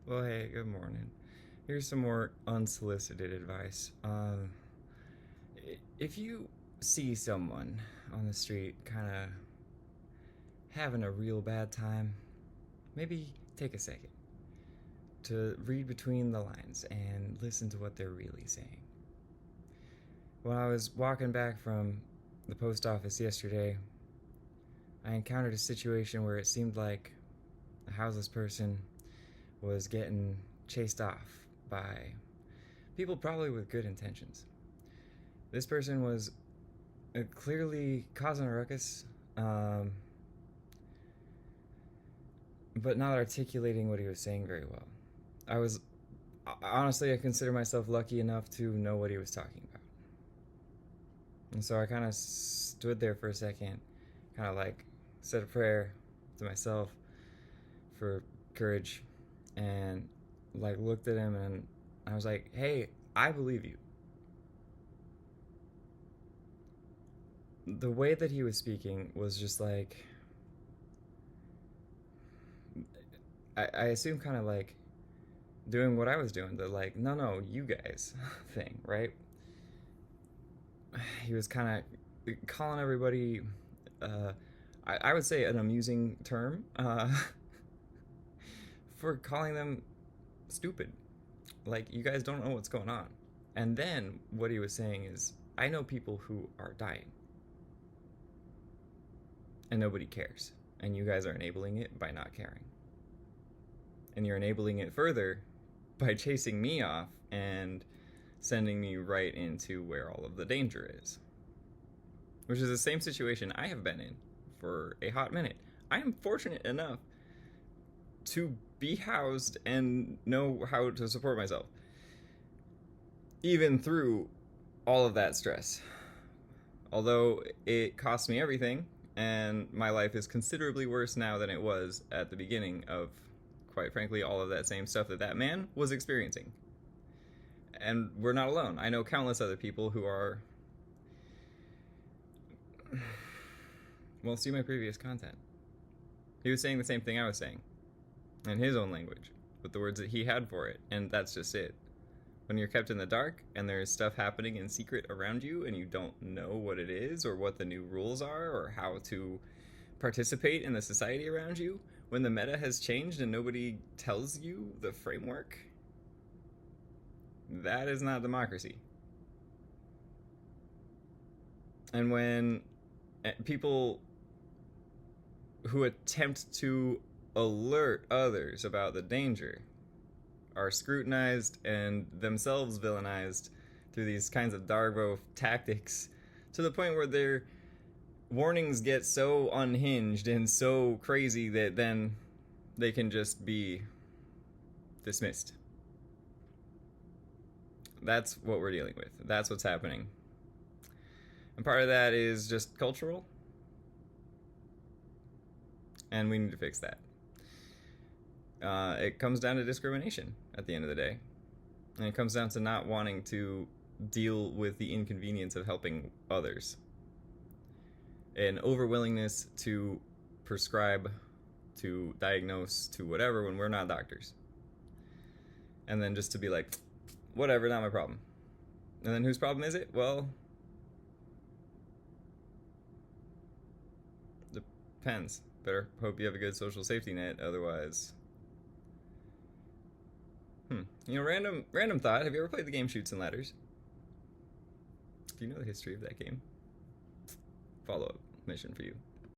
Well, hey, good morning. Here's some more unsolicited advice. If you see someone on the street kind of having a real bad time, maybe take a second to read between the lines and listen to what they're really saying. When I was walking back from the post office yesterday, I encountered a situation where it seemed like a houseless person was getting chased off by people probably with good intentions. This person was clearly causing a ruckus, but not articulating what he was saying very well. I was honestly, I consider myself lucky enough to know what he was talking about. And so I kind of stood there for a second, kind of like said a prayer to myself for courage, and like looked at him and I was like, hey, I believe you. The way that he was speaking was just like, I assume kind of like doing what I was doing, the like, no, no, you guys thing, right? He was kind of calling everybody, I would say an amusing term, for calling them stupid. Like, you guys don't know what's going on. And then what he was saying is, I know people who are dying, and nobody cares. And you guys are enabling it by not caring. And you're enabling it further by chasing me off and sending me right into where all of the danger is. Which is the same situation I have been in for a hot minute. I am fortunate enough to be housed and know how to support myself, even through all of that stress. Although it cost me everything, and my life is considerably worse now than it was at the beginning of, quite frankly, all of that same stuff that that man was experiencing. And we're not alone. I know countless other people who are. Well, see my previous content. He was saying the same thing I was saying, in his own language, with the words that he had for it, and that's just it. When you're kept in the dark and there's stuff happening in secret around you and you don't know what it is or what the new rules are or how to participate in the society around you, when the meta has changed and nobody tells you the framework, that is not democracy. And when people who attempt to alert others about the danger are scrutinized and themselves villainized through these kinds of Darvo tactics to the point where their warnings get so unhinged and so crazy that then they can just be dismissed. That's what we're dealing with. That's what's happening. And part of that is just cultural, and we need to fix that. It comes down to discrimination at the end of the day. And it comes down to not wanting to deal with the inconvenience of helping others. An overwillingness to prescribe, to diagnose, to whatever when we're not doctors. And then just to be like, whatever, not my problem. And then whose problem is it? Well, depends. Better hope you have a good social safety net, otherwise. You know, random thought. Have you ever played the game Shoots and Ladders? Do you know the history of that game? Follow-up mission for you.